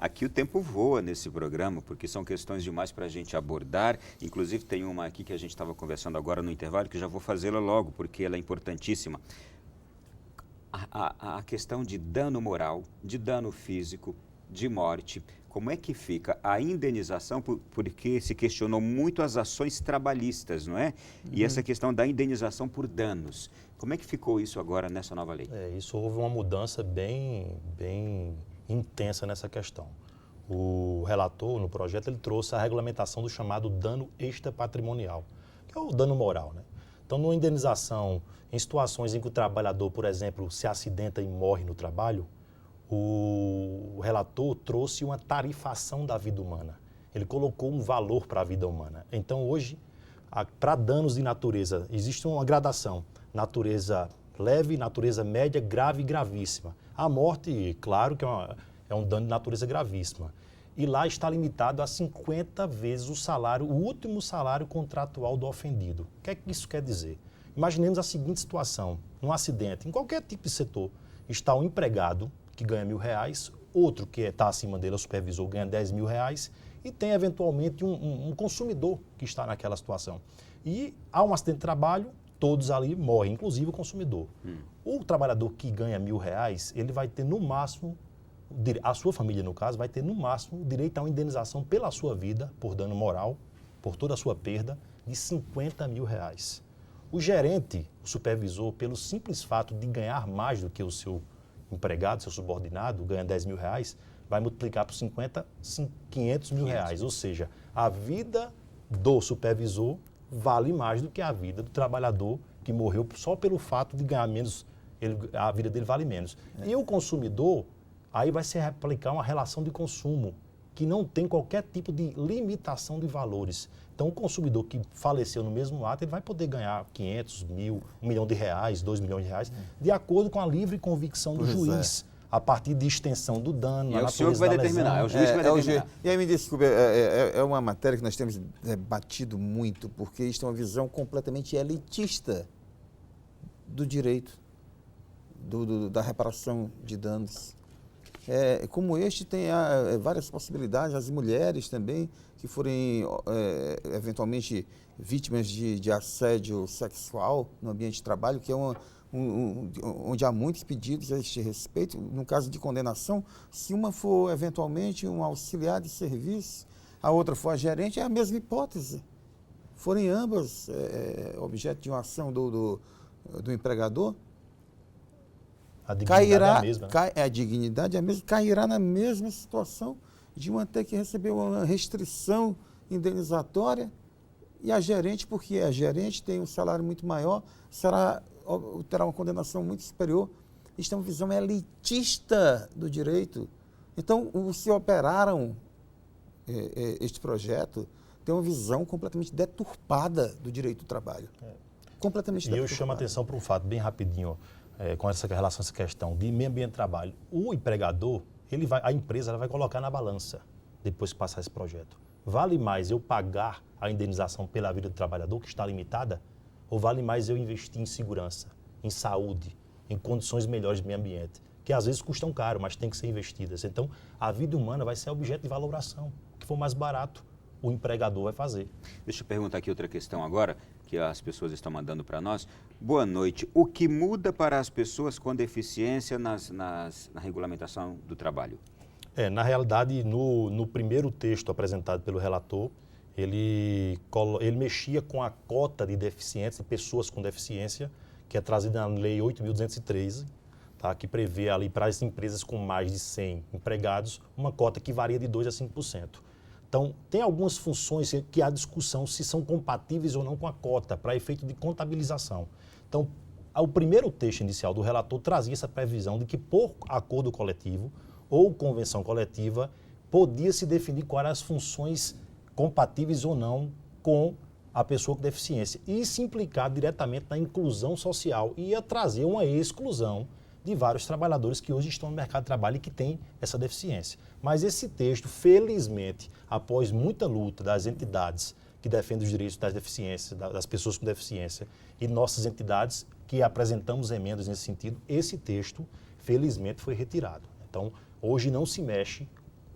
Aqui o tempo voa nesse programa, porque são questões demais para a gente abordar. Inclusive tem uma aqui que a gente estava conversando agora no intervalo, que já vou fazê-la logo, porque ela é importantíssima. A questão de dano moral, de dano físico, de morte, como é que fica a indenização, porque se questionou muito as ações trabalhistas, não é? E essa questão da indenização por danos. Como é que ficou isso agora nessa nova lei? Isso houve uma mudança bem intensa nessa questão. O relator, no projeto, ele trouxe a regulamentação do chamado dano extrapatrimonial, que é o dano moral, né? Então, numa indenização, em situações em que o trabalhador, por exemplo, se acidenta e morre no trabalho, o relator trouxe uma tarifação da vida humana. Ele colocou um valor para a vida humana. Então, hoje, para danos de natureza, existe uma gradação. Natureza leve, natureza média, grave e gravíssima. A morte, claro que é um dano de natureza gravíssima. E lá está limitado a 50 vezes o salário, o último salário contratual do ofendido. O que é que isso quer dizer? Imaginemos a seguinte situação, num acidente, em qualquer tipo de setor, está um empregado que ganha R$1.000, outro que está acima dele, o supervisor, ganha R$10.000, e tem eventualmente um consumidor que está naquela situação. E há um acidente de trabalho, todos ali morrem, inclusive o consumidor. O trabalhador que ganha R$1.000, ele vai ter no máximo, a sua família no caso, vai ter no máximo direito a uma indenização pela sua vida, por dano moral, por toda a sua perda, de R$50.000. O gerente, o supervisor, pelo simples fato de ganhar mais do que o seu empregado, seu subordinado, ganha R$10.000, vai multiplicar por 50, R$500.000. Ou seja, a vida do supervisor vale mais do que a vida do trabalhador que morreu só pelo fato de ganhar menos, a vida dele vale menos. E o consumidor, aí vai se aplicar uma relação de consumo que não tem qualquer tipo de limitação de valores. Então, o consumidor que faleceu no mesmo ato, ele vai poder ganhar 500, 1.000, R$1 milhão, R$2 milhões, de acordo com a livre convicção do juiz, a partir de extensão do dano, e é o senhor que vai determinar, é o juiz que vai determinar. E aí me desculpe, é uma matéria que nós temos batido muito, porque isto é uma visão completamente elitista do direito, da reparação de danos. Como este tem várias possibilidades, as mulheres também, que forem eventualmente vítimas de assédio sexual no ambiente de trabalho, que é onde há muitos pedidos a este respeito. No caso de condenação, se uma for eventualmente um auxiliar de serviço, a outra for a gerente, é a mesma hipótese. Forem ambas objeto de uma ação do empregador, a dignidade é a mesma, né? A dignidade é a mesma, cairá na mesma situação de uma ter que receber uma restrição indenizatória, e a gerente, porque a gerente tem um salário muito maior, terá uma condenação muito superior. Isto é uma visão elitista do direito. Então, os que operaram este projeto têm uma visão completamente deturpada do direito do trabalho. Completamente deturpada. E eu chamo a atenção para um fato bem rapidinho, com essa relação, essa questão de meio ambiente de trabalho. O empregador, a empresa ela vai colocar na balança, depois que passar esse projeto. Vale mais eu pagar a indenização pela vida do trabalhador, que está limitada, ou vale mais eu investir em segurança, em saúde, em condições melhores de meio ambiente, que às vezes custam caro, mas tem que ser investidas. Então, a vida humana vai ser objeto de valoração. O que for mais barato, o empregador vai fazer. Deixa eu perguntar aqui outra questão agora, que as pessoas estão mandando para nós. Boa noite. O que muda para as pessoas com deficiência na regulamentação do trabalho? Na realidade, no primeiro texto apresentado pelo relator, ele mexia com a cota de deficientes, de pessoas com deficiência, que é trazida na Lei 8.213, tá? Que prevê ali para as empresas com mais de 100 empregados, uma cota que varia de 2% a 5%. Então, tem algumas funções que há discussão se são compatíveis ou não com a cota, para efeito de contabilização. Então, o primeiro texto inicial do relator trazia essa previsão de que, por acordo coletivo ou convenção coletiva, podia se definir quais eram as funções compatíveis ou não com a pessoa com deficiência. E isso implicar diretamente na inclusão social e ia trazer uma exclusão de vários trabalhadores que hoje estão no mercado de trabalho e que têm essa deficiência. Mas esse texto, felizmente, após muita luta das entidades que defendem os direitos das deficiências, das pessoas com deficiência, e nossas entidades que apresentamos emendas nesse sentido, esse texto, felizmente, foi retirado. Então, hoje não se mexe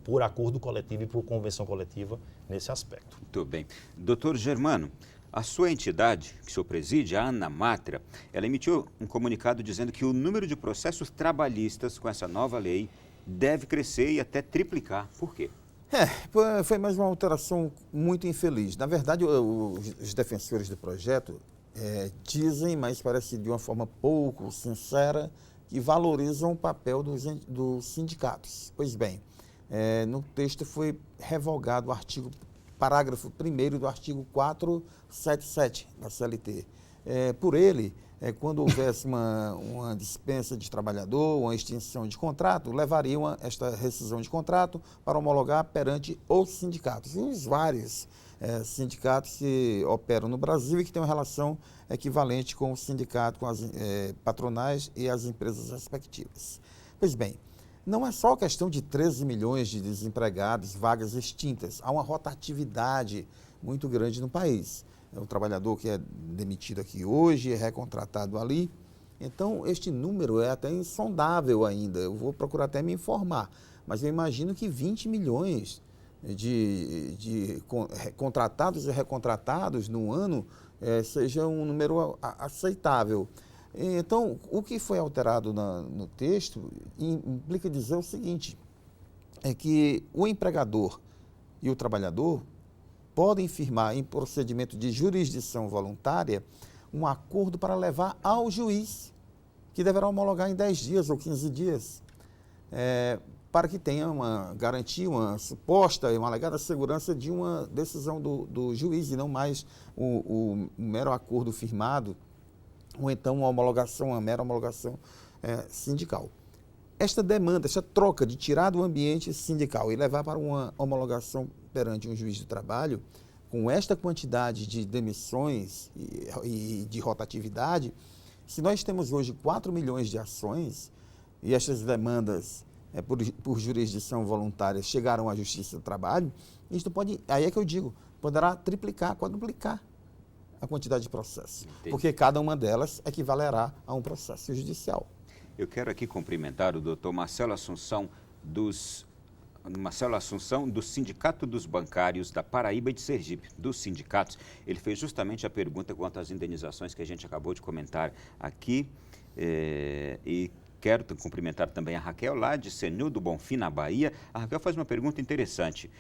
por acordo coletivo e por convenção coletiva nesse aspecto. Muito bem. Doutor Germano, a sua entidade, que o senhor preside, a ANAMATRA, ela emitiu um comunicado dizendo que o número de processos trabalhistas com essa nova lei deve crescer e até triplicar. Por quê? Foi mais uma alteração muito infeliz. Na verdade, os defensores do projeto dizem, mas parece de uma forma pouco sincera, que valorizam o papel dos sindicatos. Pois bem, no texto foi revogado o parágrafo 1º do artigo 477 da CLT. Por ele, quando houvesse uma dispensa de trabalhador, uma extinção de contrato, levariam esta rescisão de contrato para homologar perante os sindicatos. E os vários sindicatos que operam no Brasil e que têm uma relação equivalente com o sindicato, com as patronais e as empresas respectivas. Pois bem, não é só questão de 13 milhões de desempregados, vagas extintas. Há uma rotatividade muito grande no país. O trabalhador que é demitido aqui hoje é recontratado ali. Então, este número é até insondável ainda. Eu vou procurar até me informar. Mas eu imagino que 20 milhões de contratados e recontratados no ano seja um número aceitável. Então, o que foi alterado no texto implica dizer o seguinte, é que o empregador e o trabalhador podem firmar em procedimento de jurisdição voluntária um acordo para levar ao juiz, que deverá homologar em 10 dias ou 15 dias, para que tenha uma garantia, uma suposta e uma alegada segurança de uma decisão do juiz e não mais o mero acordo firmado ou então uma mera homologação sindical. Esta demanda, esta troca de tirar do ambiente sindical e levar para uma homologação perante um juiz do trabalho, com esta quantidade de demissões e de rotatividade, se nós temos hoje 4 milhões de ações e estas demandas por jurisdição voluntária chegaram à Justiça do Trabalho, isto pode, aí é que eu digo, poderá triplicar, quadruplicar a quantidade de processos, porque cada uma delas equivalerá a um processo judicial. Eu quero aqui cumprimentar o doutor Marcelo Assunção do Sindicato dos Bancários da Paraíba e de Sergipe, dos sindicatos. Ele fez justamente a pergunta quanto às indenizações que a gente acabou de comentar aqui e quero cumprimentar também a Raquel, lá de Senil do Bonfim, na Bahia. A Raquel faz uma pergunta interessante.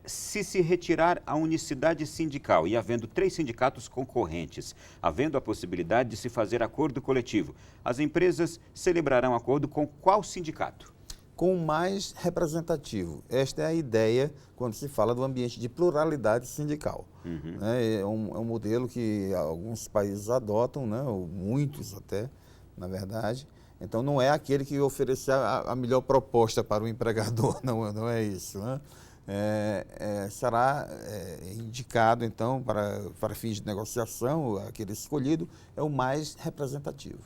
Se retirar a unicidade sindical e havendo 3 sindicatos concorrentes, havendo a possibilidade de se fazer acordo coletivo, as empresas celebrarão acordo com qual sindicato? Com o mais representativo. Esta é a ideia quando se fala do ambiente de pluralidade sindical. Uhum. É um modelo que alguns países adotam, né, ou muitos até, na verdade. Então, não é aquele que oferecer a melhor proposta para o empregador, não é isso. Né? Será indicado, então, para fins de negociação, aquele escolhido é o mais representativo.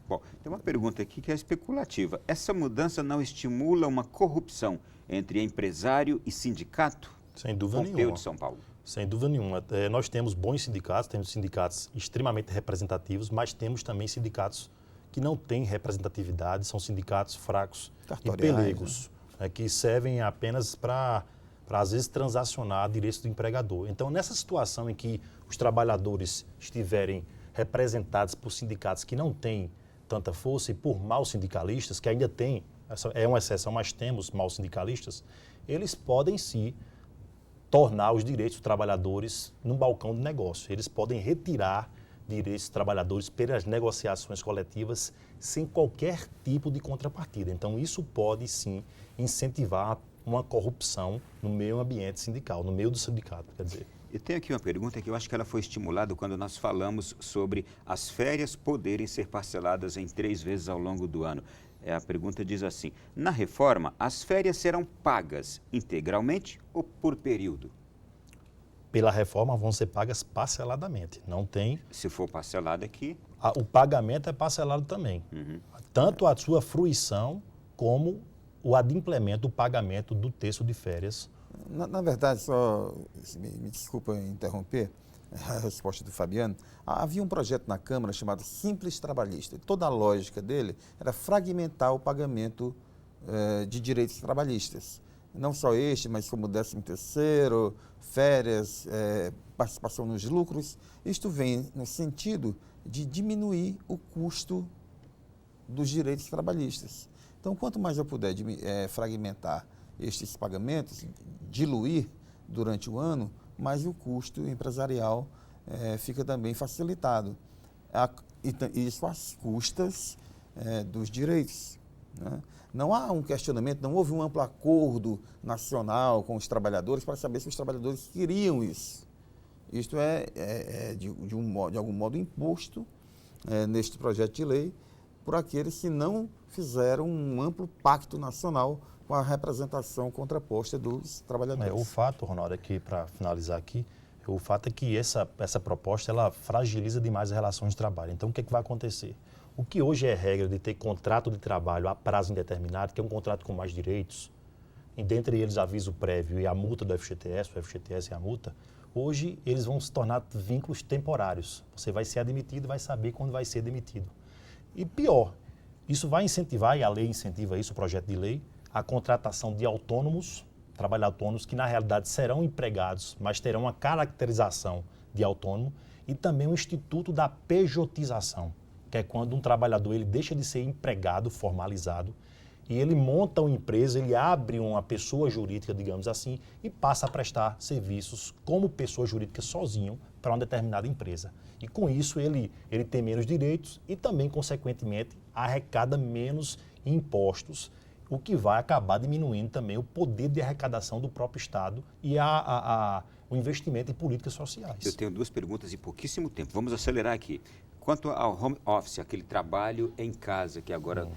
Bom, tem uma pergunta aqui que é especulativa. Essa mudança não estimula uma corrupção entre empresário e sindicato? Sem dúvida nenhuma. De São Paulo. Sem dúvida nenhuma. Nós temos bons sindicatos, temos sindicatos extremamente representativos, mas temos também sindicatos que não têm representatividade, são sindicatos fracos e pelegos, né, que servem apenas para, às vezes, transacionar direitos do empregador. Então, nessa situação em que os trabalhadores estiverem representados por sindicatos que não têm tanta força e por maus sindicalistas, que ainda tem, essa é uma exceção, mas temos maus sindicalistas, eles podem sim tornar os direitos dos trabalhadores num balcão de negócio. Eles podem retirar direitos dos trabalhadores pelas negociações coletivas sem qualquer tipo de contrapartida. Então, isso pode, sim, incentivar uma corrupção no meio ambiente sindical, no meio do sindicato, quer dizer. Eu tenho aqui uma pergunta que eu acho que ela foi estimulada quando nós falamos sobre as férias poderem ser parceladas em 3 vezes ao longo do ano. A pergunta diz assim: na reforma, as férias serão pagas integralmente ou por período? Pela reforma vão ser pagas parceladamente, não tem... Se for parcelado aqui... O pagamento é parcelado também, tanto a sua fruição como o adimplemento, o pagamento do terço de férias. Na verdade, só me desculpa interromper a resposta do Fabiano, havia um projeto na Câmara chamado Simples Trabalhista. Toda a lógica dele era fragmentar o pagamento de direitos trabalhistas. não só este, mas como 13º, férias, participação nos lucros. Isto vem no sentido de diminuir o custo dos direitos trabalhistas. Então, quanto mais eu puder fragmentar estes pagamentos, diluir durante o ano, mais o custo empresarial fica também facilitado. Isso às custas dos direitos, né? Não há um questionamento, não houve um amplo acordo nacional com os trabalhadores para saber se os trabalhadores queriam isso. Isto de algum modo imposto neste projeto de lei por aqueles que não fizeram um amplo pacto nacional com a representação contraposta dos trabalhadores. O fato, Ronaldo, aqui para finalizar aqui, o fato é que essa proposta ela fragiliza demais as relações de trabalho. Então, o que vai acontecer? O que hoje é regra de ter contrato de trabalho a prazo indeterminado, que é um contrato com mais direitos, e dentre eles aviso prévio e a multa do FGTS, o FGTS é a multa, hoje eles vão se tornar vínculos temporários. Você vai ser admitido e vai saber quando vai ser demitido. E pior, isso vai incentivar, e a lei incentiva isso, o projeto de lei, a contratação de autônomos, trabalhadores autônomos, que na realidade serão empregados, mas terão uma caracterização de autônomo, e também o instituto da pejotização, que é quando um trabalhador ele deixa de ser empregado, formalizado, e ele monta uma empresa, ele abre uma pessoa jurídica, digamos assim, e passa a prestar serviços como pessoa jurídica sozinho para uma determinada empresa. E com isso ele tem menos direitos e também, consequentemente, arrecada menos impostos, o que vai acabar diminuindo também o poder de arrecadação do próprio Estado e o investimento em políticas sociais. Eu tenho 2 perguntas em pouquíssimo tempo. Vamos acelerar aqui. Quanto ao home office, aquele trabalho em casa, que agora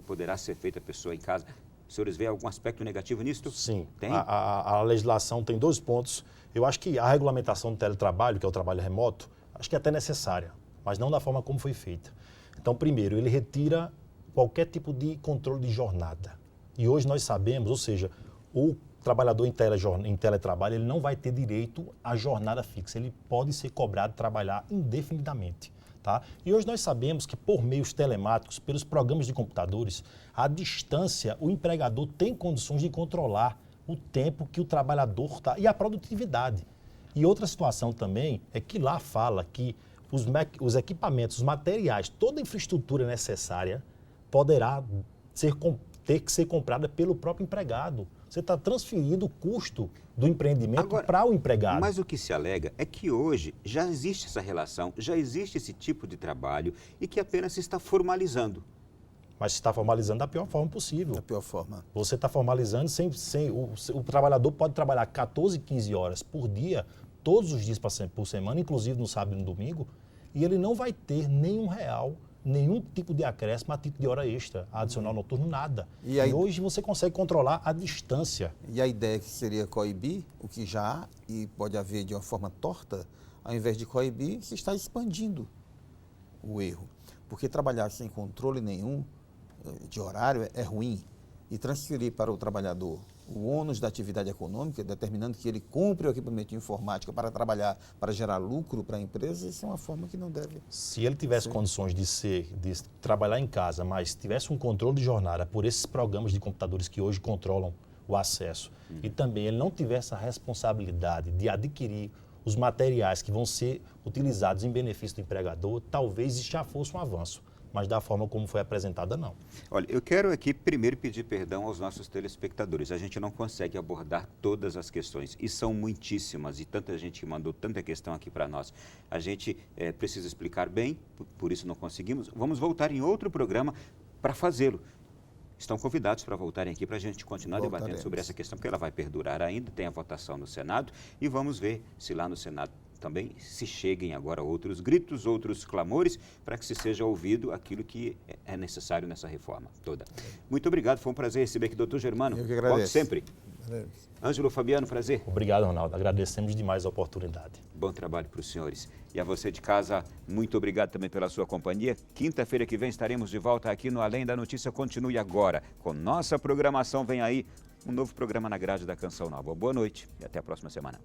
poderá ser feito a pessoa em casa, os senhores veem algum aspecto negativo nisso? Sim. Tem? A legislação tem 2 pontos. Eu acho que a regulamentação do teletrabalho, que é o trabalho remoto, acho que é até necessária, mas não da forma como foi feita. Então, primeiro, ele retira qualquer tipo de controle de jornada. E hoje nós sabemos, ou seja, o trabalhador em teletrabalho, ele não vai ter direito à jornada fixa. Ele pode ser cobrado de trabalhar indefinidamente. Tá? E hoje nós sabemos que por meios telemáticos, pelos programas de computadores, à distância, o empregador tem condições de controlar o tempo que o trabalhador está e a produtividade. E outra situação também é que lá fala que os equipamentos, os materiais, toda a infraestrutura necessária poderá ter que ser comprada pelo próprio empregado. Você está transferindo o custo do empreendimento para o empregado. Mas o que se alega é que hoje já existe essa relação, já existe esse tipo de trabalho e que apenas se está formalizando. Mas se está formalizando da pior forma possível. Da pior forma. Você está formalizando o trabalhador pode trabalhar 14, 15 horas por dia, todos os dias por semana, inclusive no sábado e no domingo, e ele não vai ter nenhum real, nenhum tipo de acréscimo a título de hora extra, adicional noturno, nada. E hoje você consegue controlar a distância. E a ideia que seria coibir, o que já há, e pode haver de uma forma torta, ao invés de coibir, se está expandindo o erro. Porque trabalhar sem controle nenhum de horário é ruim. E transferir para o trabalhador o ônus da atividade econômica, determinando que ele compre o equipamento de informática para trabalhar, para gerar lucro para a empresa, isso é uma forma que não deve... Se ele tivesse condições de trabalhar em casa, mas tivesse um controle de jornada por esses programas de computadores que hoje controlam o acesso, e também ele não tivesse a responsabilidade de adquirir os materiais que vão ser utilizados em benefício do empregador, talvez isso já fosse um avanço. Mas da forma como foi apresentada, não. Olha, eu quero aqui primeiro pedir perdão aos nossos telespectadores. A gente não consegue abordar todas as questões, e são muitíssimas, e tanta gente mandou tanta questão aqui para nós. A gente precisa explicar bem, por isso não conseguimos. Vamos voltar em outro programa para fazê-lo. Estão convidados para voltarem aqui para a gente continuar debatendo sobre essa questão, porque ela vai perdurar ainda, tem a votação no Senado, e vamos ver se lá no Senado também se cheguem agora outros gritos, outros clamores, para que se seja ouvido aquilo que é necessário nessa reforma toda. Muito obrigado, foi um prazer receber aqui o doutor Germano. Eu que agradeço. Volte sempre. Ângelo Fabiano, prazer. Obrigado, Ronaldo. Agradecemos demais a oportunidade. Bom trabalho para os senhores. E a você de casa, muito obrigado também pela sua companhia. Quinta-feira que vem estaremos de volta aqui no Além da Notícia. Continue agora com nossa programação. Vem aí um novo programa na grade da Canção Nova. Boa noite e até a próxima semana.